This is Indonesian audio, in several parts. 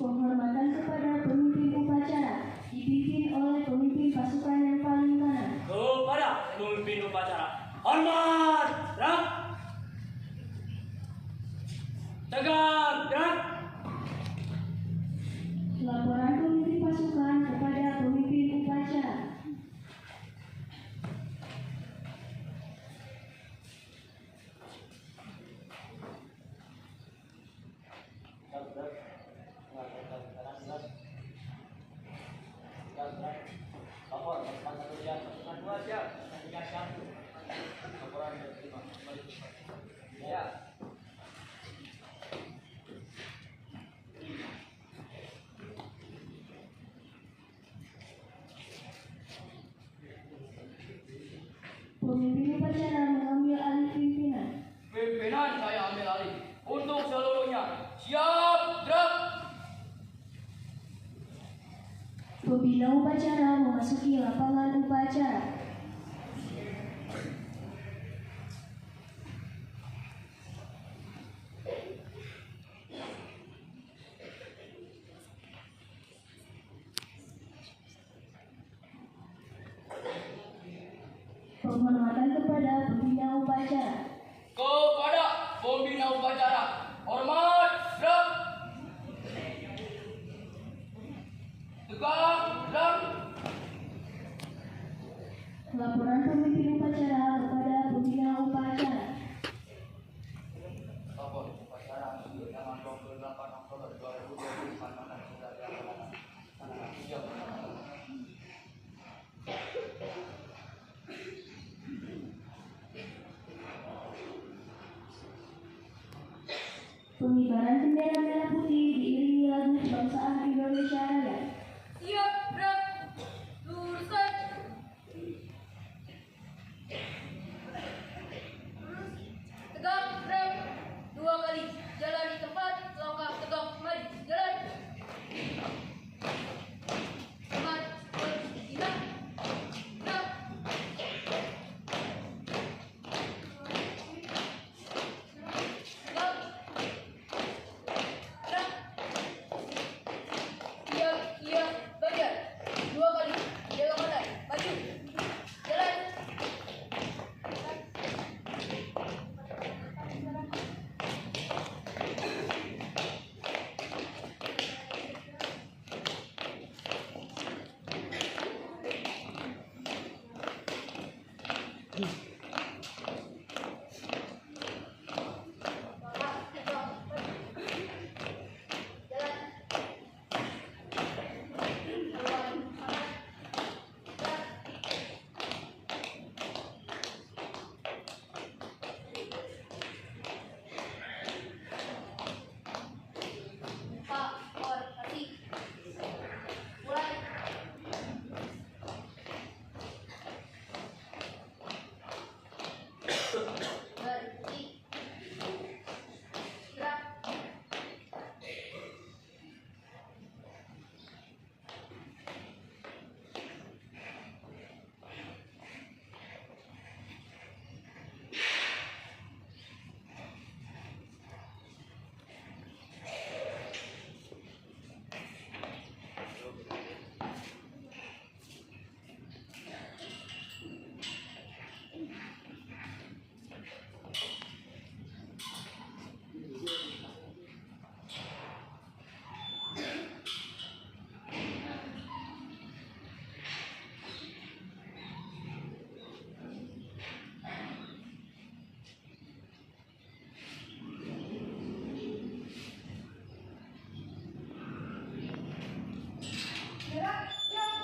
Penghormatan kepada pemimpin upacara dipimpin oleh pemimpin pasukan yang paling kanan. Kepada pemimpin upacara, hormat, gerak. Tegak, gerak. Laporan pemimpin pasukan kepada pemimpin upacara. Pemimpin upacara mengambil alih pimpinan. Pimpinan saya ambil alih. Untuk seluruhnya, siap, gerak. Pembina upacara memasuki lapangan upacara. Penghormatan kepada pembina upacara. Kepada pembina upacara, hormat, gerak. Tegak, gerak. Laporan pemimpin upacara kepada pembina upacara. Lapor upacara tanggal 28 Oktober 2020 sudah dilaksanakan. Siap. Pengibaran bendera merah putih diiringi lagu kebangsaan Indonesia Raya. Siap, gerak. Luruskan. Tegak, gerak. 2 kali. Jalan di tempat. Langkah tegak, maju. Jalan. Semangat. Bertindak. Gerak. Tegak. Gerak. Iya, bagian. 2 kali. Jaga pandai. Maju. Jalan.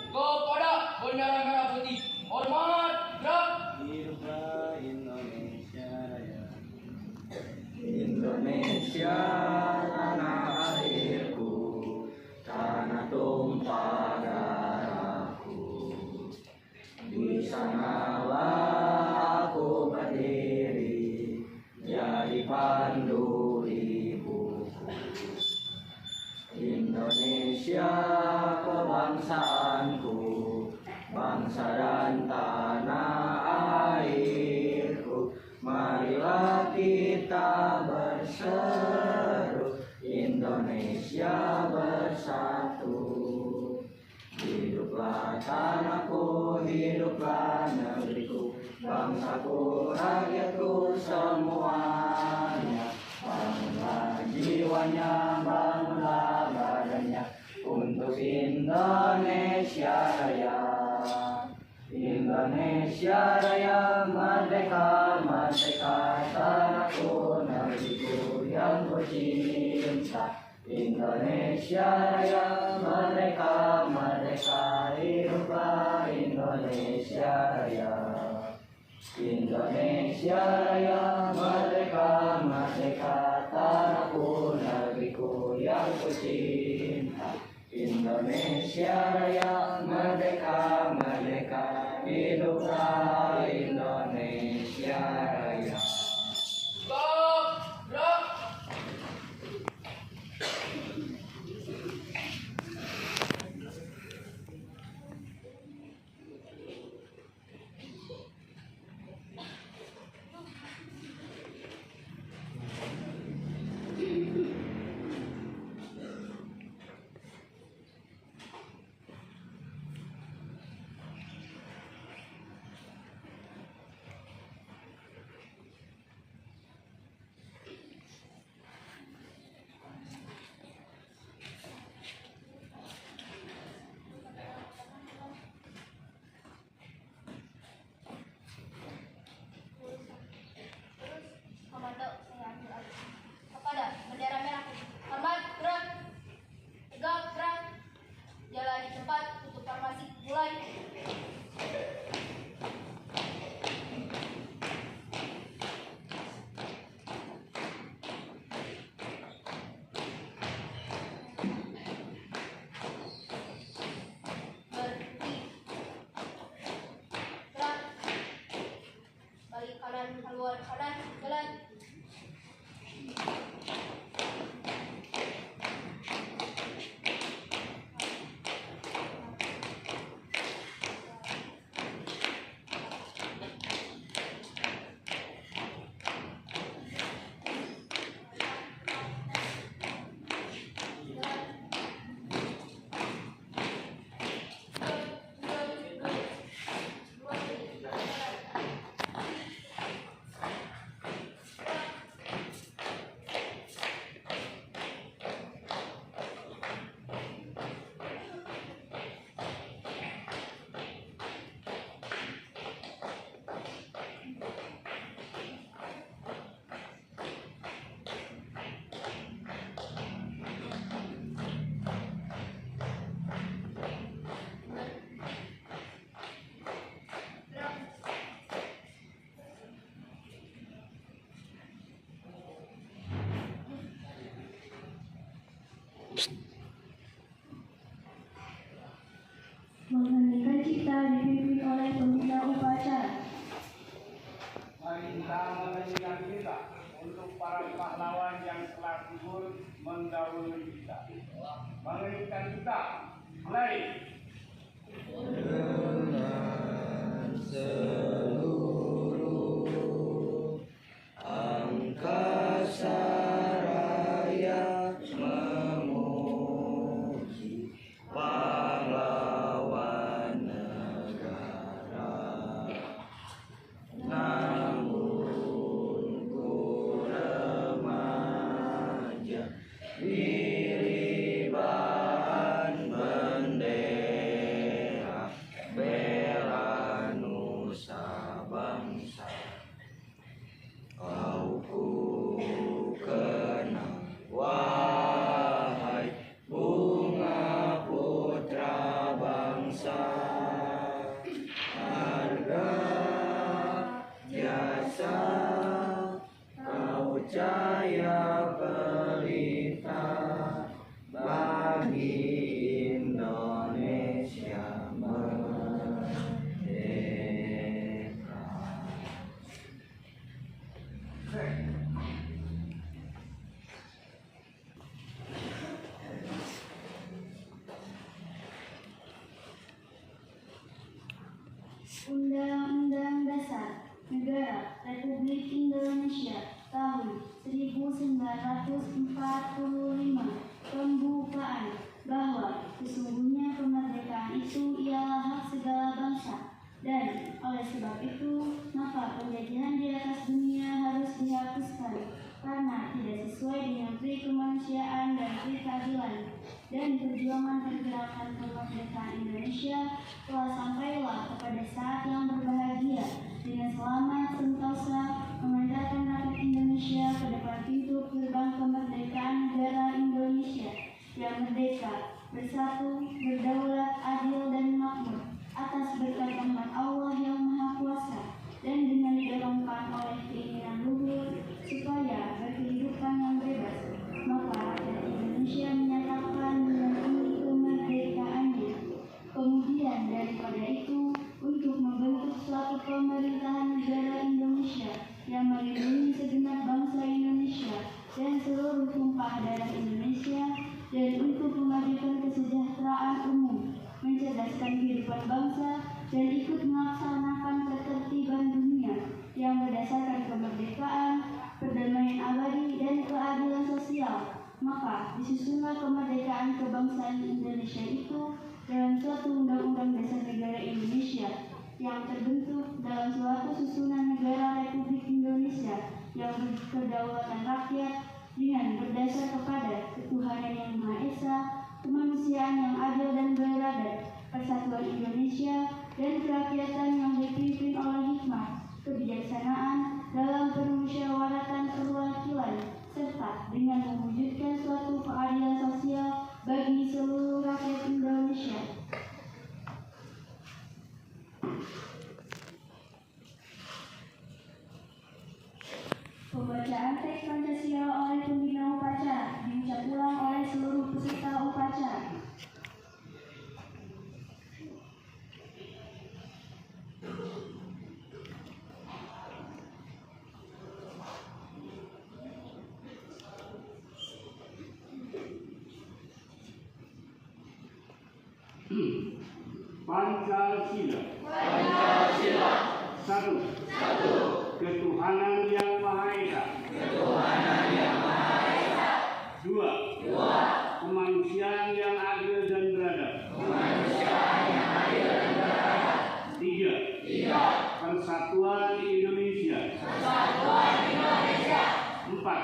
Kepada bendera merah putih, hormat, gerak. Hiduplah Indonesia Raya. Indonesia tanah airku, tanah tumpah darahku. Di sanalah aku berdiri, jadi pandu ibuku. Indonesia kebangsaanku, bangsa dan tanah airku. Marilah Marilah kita berseru, Indonesia bersatu. Hiduplah tanahku, hiduplah negeriku, bangsaku, rakyatku semuanya. Bangunlah jiwanya, bangunlah badannya, untuk Indonesia Raya. Indonesia Raya, merdeka, merdeka, tanahku, negeriku yang ku cinta. Indonesia Raya, merdeka, merdeka, hiduplah Indonesia Raya. Indonesia Raya, merdeka, merdeka, tanahku, negeriku yang ku cinta. Indonesia Raya, merdeka, merdeka, hiduplah Indonesia Raya. Tegak, gerak. Komando, saya ambil alih. Kepada bendera merah putih. Hormat, gerak. Tegak, gerak. Jalan di tempat, tutup formasi, mulai. Berhenti. Gerak. Balik kanan, keluar kanan, jalan. Mengheningkan cipta dipimpin oleh pembina upacara. Mari kita menyanyikan kita untuk para pahlawan yang telah gugur mendahului kita. Menyanyikan kita, mulai. Dengan seluruh angkasa raya memuji pahlawan negara. Namun ku remaja, diri bahan bendera, bela nusa bangsa. Kau ku kenal, wahai bunga putra bangsa. Harga jasa kau cahaya pelita bagi Indonesia merdeka. Undang-Undang Dasar Negara Republik Indonesia pembukaan bahwa sesungguhnya kemerdekaan itu ialah hak segala bangsa, dan oleh sebab itu maka penjajahan di atas dunia harus dihapuskan karena tidak sesuai dengan pri kemanusiaan dan pri keadilan. Dan perjuangan pergerakan kemerdekaan Indonesia telah sampailah kepada saat yang berbahagia dengan selamat sentosa mengantarkan rakyat Indonesia ke depan pintu gerbang kemerdekaan negara Indonesia yang merdeka, bersatu, berdaulat, adil, dan makmur atas berkat rahmat Allah yang Maha Kuasa, dan dengan didorongkan oleh keinginan luhur supaya berkehidupan yang bebas, maka rakyat Indonesia menyatakan mengakui kemerdekaannya. Kemudian daripada itu, untuk membentuk suatu pemerintahan negara Indonesia yang melindungi segenap bangsa Indonesia dan seluruh tumpah darah Indonesia, dan untuk memajukan kesejahteraan umum, mencerdaskan kehidupan bangsa, dan ikut melaksanakan ketertiban dunia yang berdasarkan kemerdekaan, perdamaian abadi, dan keadilan sosial. Maka disusunlah kemerdekaan kebangsaan Indonesia itu dalam suatu undang-undang dasar negara Indonesia yang terbentuk dalam suatu susunan negara Republik Indonesia yang berkedaulatan rakyat dengan berdasar kepada ketuhanan yang Maha Esa, kemanusiaan yang adil dan beradab, persatuan Indonesia, dan kerakyatan yang dipimpin oleh hikmah, kebijaksanaan dalam permusyawaratan perwakilan, serta dengan mewujudkan suatu keadilan sosial bagi seluruh rakyat Indonesia. Pembacaan teks Pancasila oleh pembina upacara diucap ulang oleh seluruh peserta upacara. Pancasila. Satu. Ketuhanan yang Maha Esa. Dua. Kemanusiaan yang adil dan beradab. Tiga. Persatuan Indonesia. Empat.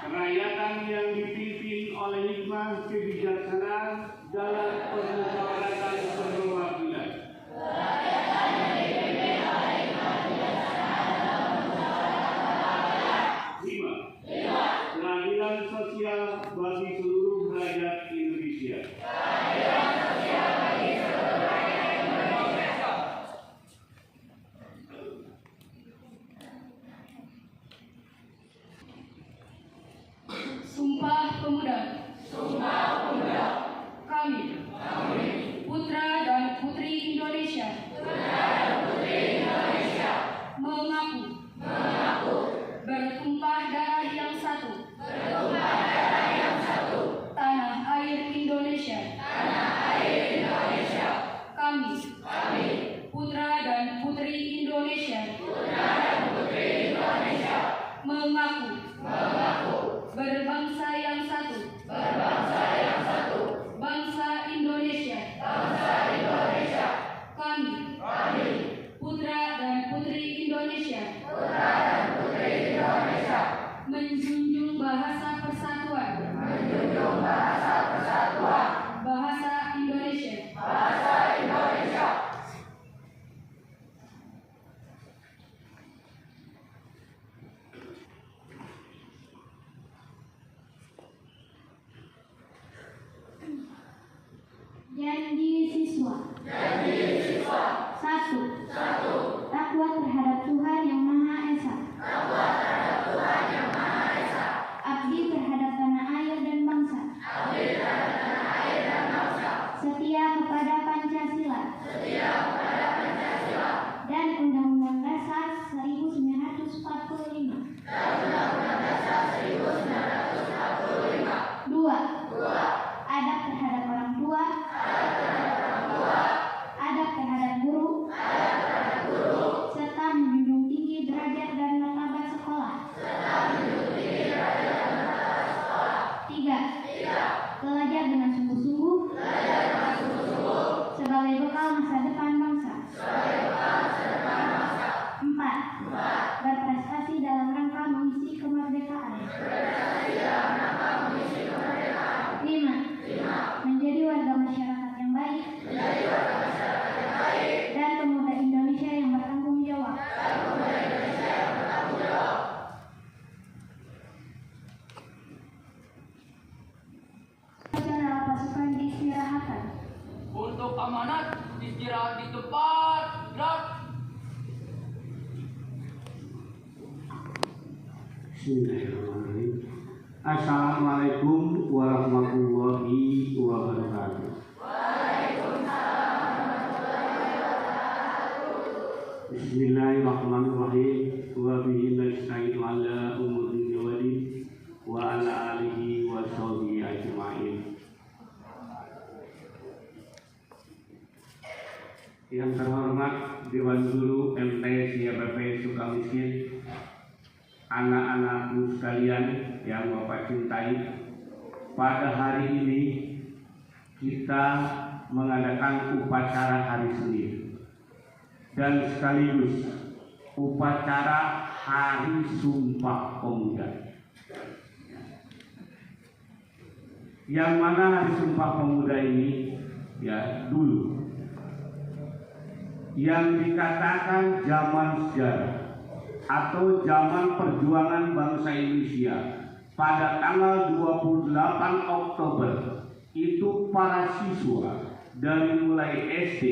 Kerakyatan yang dipimpin oleh hikmah, kebijaksanaan dalam permusyawaratan perwakilan. Lima. Keadilan sosial bagi seluruh rakyat Indonesia. Sumpah Pemuda. Kami, putra dan putri Indonesia, mengaku bertumpah darah yang satu, tanah air Indonesia. Kami, putra dan putri Indonesia, mengaku berbangsa yang satu, bangsa Indonesia. Kami, putra dan putri Indonesia, menjunjung bahasa persatuan, bahasa Indonesia. Bismillahirrahmanirrahim. Assalamualaikum warahmatullahi wabarakatuh. Bismillahirrahmanirrahim. Wa bihi nasta'inu ala umuri dunya wa ala alihi wa sahbihi ajma'in. Yang terhormat Dewan Guru MTS YPP Sukamiskin, anak-anakku sekalian yang Bapak cintai, pada hari ini kita mengadakan upacara Hari Senin dan sekaligus upacara Hari Sumpah Pemuda. Yang mana Hari Sumpah Pemuda ini ya dulu yang dikatakan zaman sejarah atau zaman perjuangan bangsa Indonesia pada tanggal 28 Oktober itu para siswa dari mulai SD,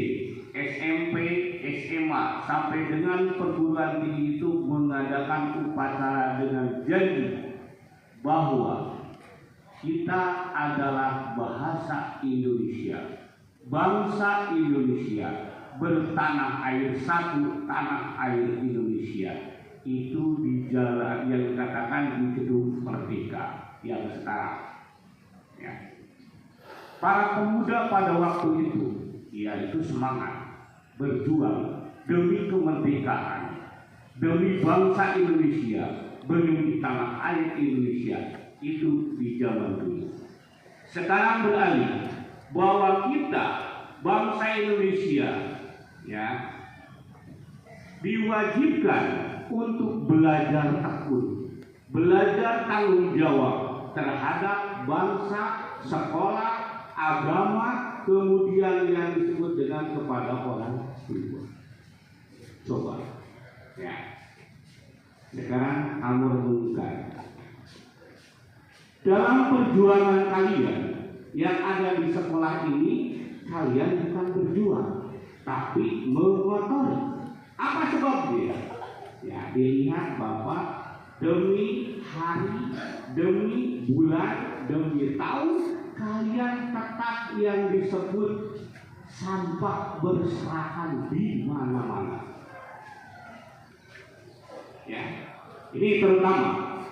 SMP, SMA sampai dengan perguruan tinggi itu mengadakan upacara dengan janji bahwa kita adalah bahasa Indonesia, bangsa Indonesia, bertanah air satu, tanah air Indonesia. Itu di jalan yang dikatakan di Gedung Merdeka yang sekarang ya. Para pemuda pada waktu itu yaitu semangat berjuang demi kemerdekaan, demi bangsa Indonesia, demi tanah air Indonesia. Itu di zaman dulu. Sekarang beralih bahwa kita bangsa Indonesia ya diwajibkan untuk belajar tekun, belajar tanggung jawab terhadap bangsa, sekolah, agama, kemudian yang disebut dengan kepada orang tua. Coba ya, sekarang kamu renungkan dalam perjuangan kalian yang ada di sekolah ini, kalian bukan berjuang tapi mengotori. Apa sebabnya? Ya, dilihat Bapak demi hari, demi bulan, demi tahun kalian tetap yang disebut sampah berserakan di mana-mana. Ya, ini terutama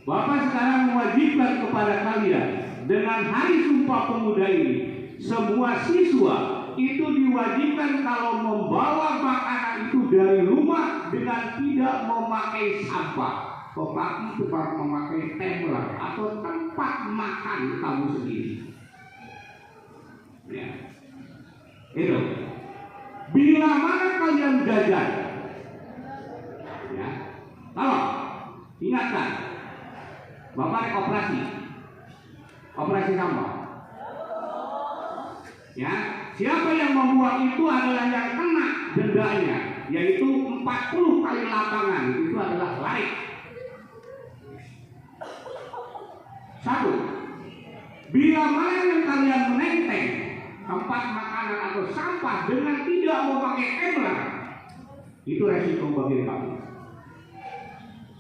Bapak sekarang mewajibkan kepada kalian dengan Hari Sumpah Pemuda ini, semua siswa itu diwajibkan kalau membawa makanan itu dari rumah dengan tidak memakai sampah, tetapi tetap memakai tembak atau tempat makan kamu sendiri. Ya, itu. Bila mana kalian jajan, ya, tolong ingatkan, Bapak operasi sampah. Ya, siapa yang membuang itu adalah yang kena dendanya, yaitu 40 kali lapangan, itu adalah laik. Satu, bila mana yang kalian menenteng tempat makanan atau sampah dengan tidak memakai ember, itu resiko bagi kamu.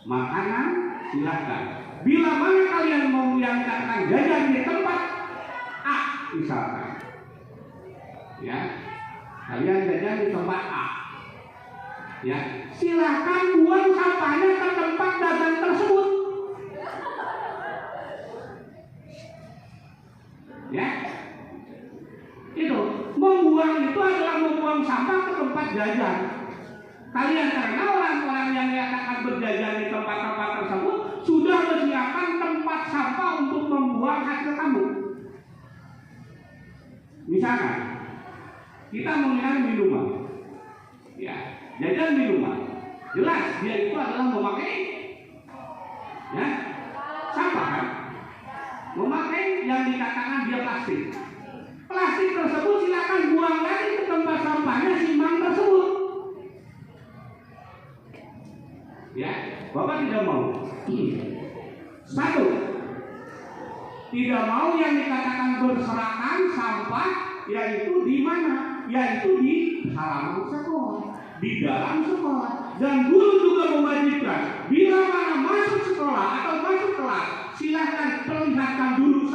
Makanan silakan. Bila mana kalian mau yang katakan jajan di tempat A misalkan, ya, kalian jajan di tempat A, ya, silakan buang sampahnya ke tempat dagang tersebut, ya. Itu membuang itu adalah membuang sampah ke tempat jajan. Kalian karena orang-orang yang akan berjajan di tempat-tempat tersebut sudah menyiapkan tempat sampah untuk membuang hasil kamu. Misalkan kita menggunakan minuman, ya, jajan minuman, jelas dia itu adalah memakai, ya, sampah kan, memakai yang dikatakan dia plastik. Plastik tersebut silakan buang lagi ke tempat sampahnya simbang tersebut. Ya, Bapak tidak mau. Satu, tidak mau yang dikatakan berserakan sampah, yaitu di mana? Yaitu di halaman sekolah, di dalam sekolah. Dan guru juga mewajibkan bila mana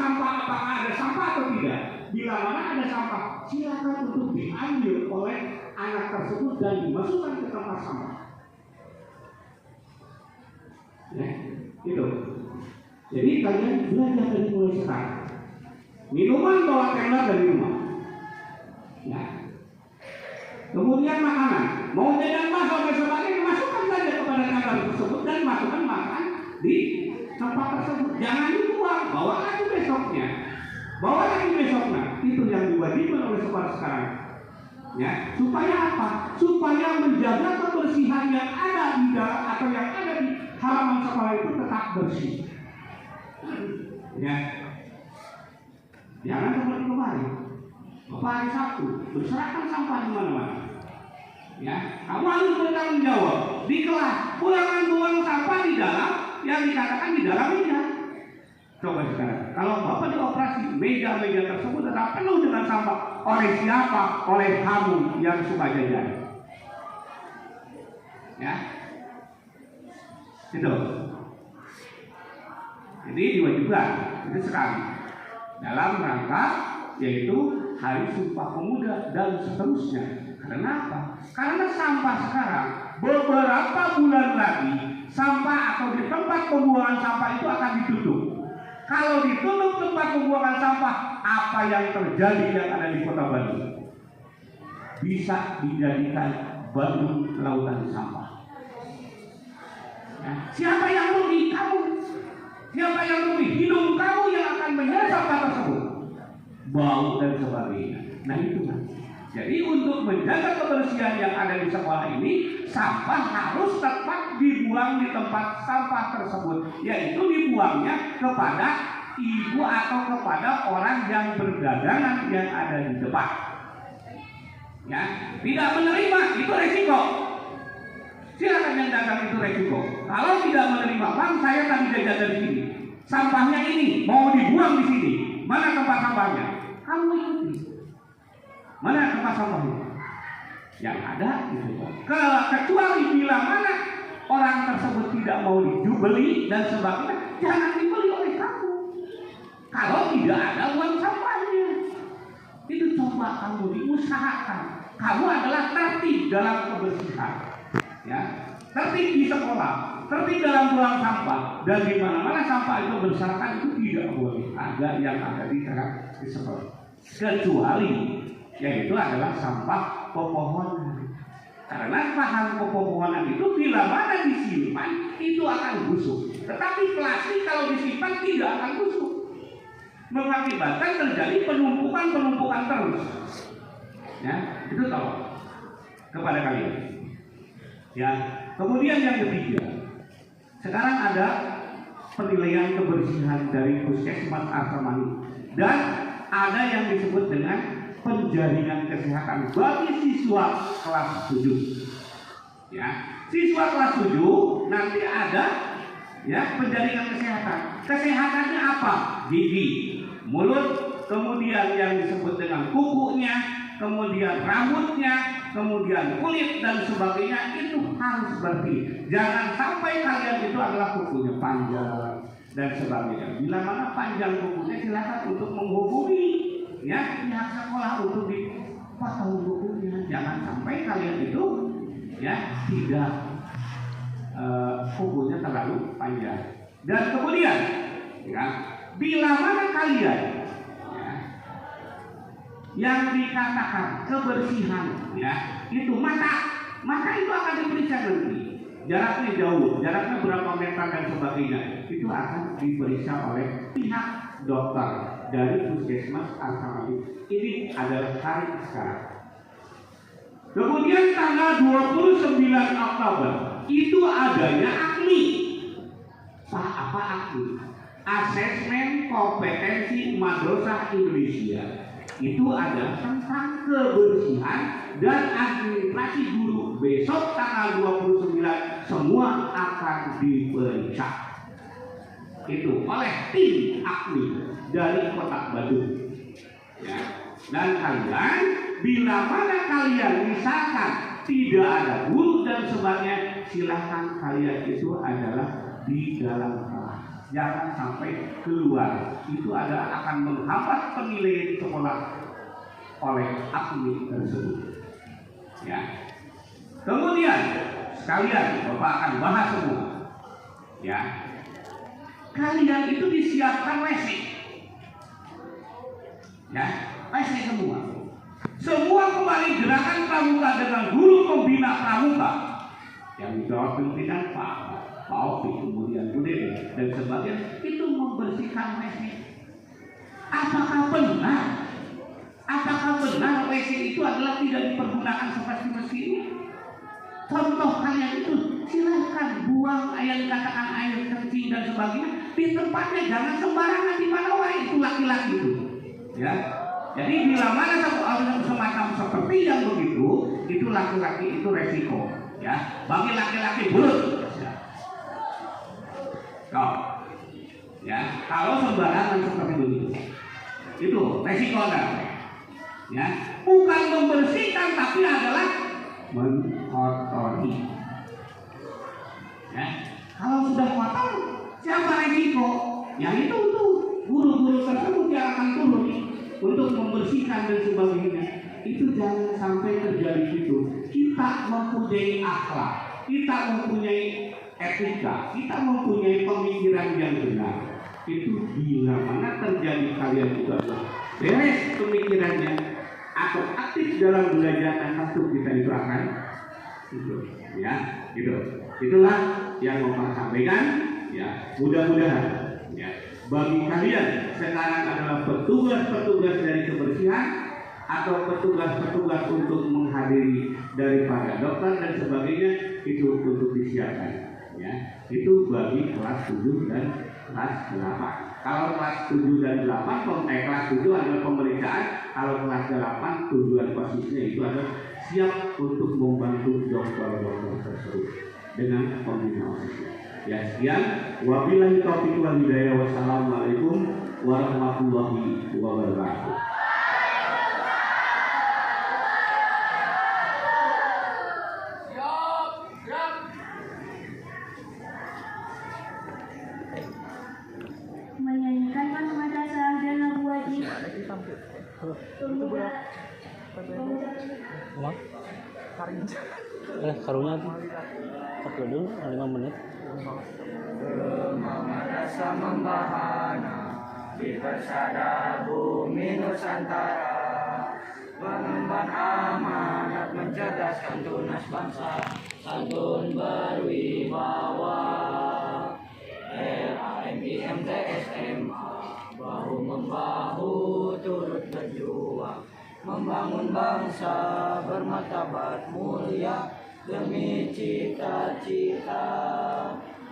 sampah apakah ada sampah atau tidak. Bila mana ada sampah, silakan untuk diambil oleh anak tersebut dan dimasukkan ke tempat sampah. Ya, itu. Jadi kalian belajar dari mulai sekarang. Minuman bawa tenda dari rumah. Ya. Kemudian makanan, mau jajan bakso dan sebagainya, masukkan saja kepada tenda tersebut dan masukkan makan di tempat tersebut. Jangan dibuang, bawa lagi besoknya. Bawa lagi besoknya. Itu yang diwajibkan oleh sekolah sekarang. Ya, supaya apa? Supaya menjaga kebersihan yang ada di dalam atau yang ada di halaman sekolah itu tetap bersih. Ya, jangan seperti kemarin. Bapak hari Sabtu berserakan sampah di mana-mana. Ya, kamu harus bertanggung jawab di kelas. Buang sampah di dalam yang dikatakan di dalam meja. Coba sekarang, kalau Bapak dioperasi, meja-meja tersebut tetap penuh dengan sampah. Oleh siapa? Oleh kamu yang suka jajan. Ya, itu. Jadi diwajibkan itu sekali dalam rangka yaitu Hari Sumpah Pemuda dan seterusnya. Karena apa? Karena sampah sekarang beberapa bulan lagi sampah atau di tempat pembuangan sampah itu akan ditutup. Kalau ditutup tempat pembuangan sampah, apa yang terjadi yang ada di Kota Bandung? Bisa dijadikan Bandung lautan sampah. Ya, siapa yang rugi? Kamu. Siapa yang rugi? Hidung kamu yang akan menyerap sampah tersebut. Bau dan sebagainya. Nah itu kan. Jadi untuk menjaga kebersihan yang ada di sekolah ini, sampah harus tetap dibuang di tempat sampah tersebut, yaitu dibuangnya kepada ibu atau kepada orang yang berdagangan yang ada di depan. Ya, tidak menerima itu resiko. Silakan yang dagang itu resiko. Kalau tidak menerima, bang saya tadi jajan dari sini, sampahnya ini mau dibuang di sini, mana tempat sampahnya? Kamu ikuti. Mana tempat sampahnya? Yang ada itu. Kecuali bila mana orang tersebut tidak mau dibeli dan sebagainya, jangan dibeli oleh kamu. Kalau tidak ada uang sampahnya, itu coba kamu diusahakan. Kamu adalah tertib dalam kebersihan, ya, tertib di sekolah, tertib dalam buang sampah, dan di mana-mana sampah itu berserakan itu tidak boleh ada yang ada di sekolah. Kecuali yaitu adalah sampah pepohonan. Karena bahan pepohonan itu bila mana disimpan itu akan busuk. Tetapi plastik kalau disimpan tidak akan busuk, mengakibatkan terjadi penumpukan terus. Ya, itu tahu kepada kalian. Ya, kemudian yang ketiga, sekarang ada penilaian kebersihan dari Puskesmas Arsamani dan ada yang disebut dengan penjaringan kesehatan bagi siswa kelas 7. Ya, siswa kelas 7 nanti ada ya penjaringan kesehatan. Kesehatannya apa? Gigi, mulut, kemudian yang disebut dengan kukunya, kemudian rambutnya, kemudian kulit dan sebagainya itu harus bersih. Jangan sampai kalian itu adalah kukunya panjang dan sebagainya. Bila mana panjang kukunya silakan untuk menghubungi ya pihak sekolah untuk dipotong kukunya. Jangan sampai kalian itu ya tidak kukunya terlalu panjang. Dan kemudian ya bila mana kalian ya, yang dikatakan kebersihan ya itu maka itu akan diperiksa nanti. Jaraknya jauh, jaraknya berapa meter dan sebagainya itu akan diperiksa oleh pihak dokter dari Puskesmas Arsamani. Ini adalah hari sekarang. Kemudian tanggal 29 Oktober itu adanya AKMI. Apa AKMI? Asesmen Kompetensi Madrasah Indonesia. Itu ada tentang kebersihan dan administrasi guru. Besok tanggal 29 semua akan diperiksa. Itu oleh tim AKMI dari Kota Bandung. Ya. Dan kalian bila mana kalian misalkan tidak ada guru dan sebagainya, silakan kalian itu adalah di dalam kelas. jangan sampai keluar. Itu adalah akan menghambat penilaian sekolah oleh admin tersebut. Ya. Kemudian sekalian Bapak akan bahas semua. Ya. Kalian itu disiapkan WC. Ya, WC semua. Semua kembali gerakan pramuka dengan guru pembina pramuka. Yang dijawab pimpinan Pak Opi, kemudian Bu Dede dan sebagainya, itu membersihkan WC. Apakah benar? Apakah benar WC itu adalah tidak dipergunakan seperti mestinya? Contoh kalian itu silahkan buang yang dikatakan air kencing dan sebagainya di tempatnya, jangan sembarangan di mana wae itu laki-laki itu. Ya. Jadi bila mana semacam seperti yang begitu, itu laki-laki itu resiko. Ya, bagi laki-laki bulut. Ya, kalau sembarangan seperti begitu, itu resiko enggak? Ya, bukan membersihkan tapi adalah mengotori. Ya, kalau sudah kotor, siapa resiko? Ya itu tuh guru-guru tersebut yang akan turun untuk membersihkan dan sebagainya. Itu jangan sampai terjadi itu. Kita mempunyai akhlak, kita mempunyai etika, kita mempunyai pemikiran yang benar. Itu bila mana terjadi kalian juga beres pemikirannya atau aktif dalam belajar, tentu kita itu akan itu, ya, gitu. Itulah yang mau saya sampaikan. Ya, mudah-mudahan ya bagi kalian sekarang adalah petugas-petugas dari kebersihan atau petugas-petugas untuk menghadiri daripada dokter dan sebagainya, itu untuk disiapkan. Ya, itu bagi kelas 7 dan kelas 8. Kalau kelas 7 dan 8, kelas 7 adalah pemeriksaan. Kalau kelas 8, tujuan khususnya itu adalah siap untuk membantu dokter-dokter tersebut dengan pembinaan. Ya, sekian. Wabillahi taufiq wal hidayah. Wassalamualaikum warahmatullahi wabarakatuh. Siap, gerak. Menyanyikan pas madrasah dan lagu wajib. Pemuda. Karunya upload dulu 5 menit. Madrasah membahana di persada bumi Nusantara, mengemban amanat mencerdaskan tunas bangsa, santun berwibawa. RAMIMTSMA bahu membahu turut berjuang, membangun bangsa bermartabat mulia demi cita-cita.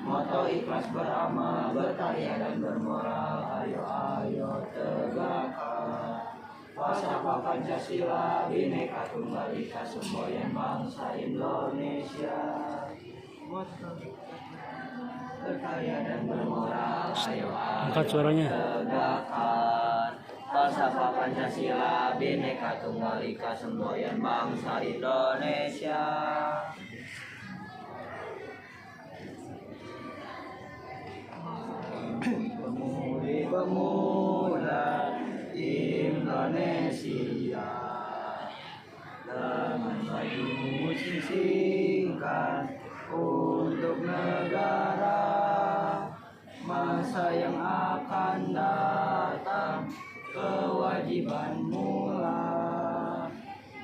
Moto ikhlas beramal, berkarya dan bermoral, ayo ayo tegakkan falsafah Pancasila, Bhinneka Tunggal Ika, semboyan bangsa Indonesia. Berkarya dan bermoral, ayo Angkat suaranya. tegakkan falsafah Pancasila, Bhinneka Tunggal Ika, semboyan bangsa Indonesia. Pemuda Indonesia dengan baju singkat untuk negara, masa yang akan datang kewajiban mula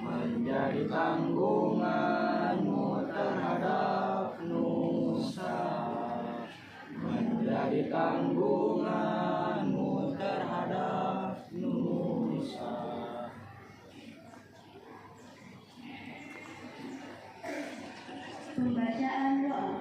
menjadi tanggunganmu terhadap nusa, menjadi tanggunganmu terhadap nusa. Pembacaan doa.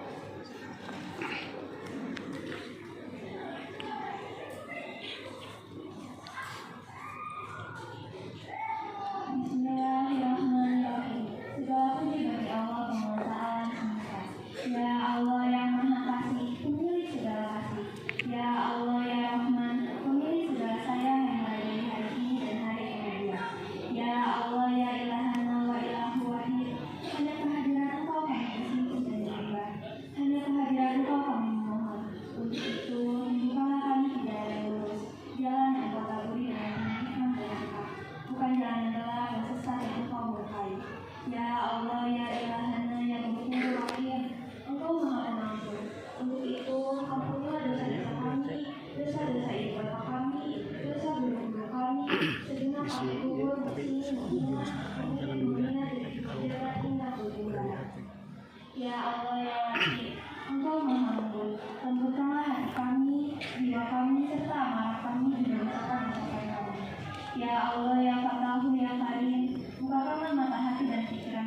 Bismillahirrahmanirrahim. Segala puji bagi Allah penguasaan semesta. Ya Allah yang Maha Kasih, pemilik segala kasih. Ya Allah yang sampai kubur bersih, jangan dulu ya Allah ya Rabbi, Engkau Maha Mumpuni, lembutkanlah hati kami, jiwa kami, serta amarah kami di dalam ucapan kami. Ya Allah yang Fatahu yang Karim, bukakanlah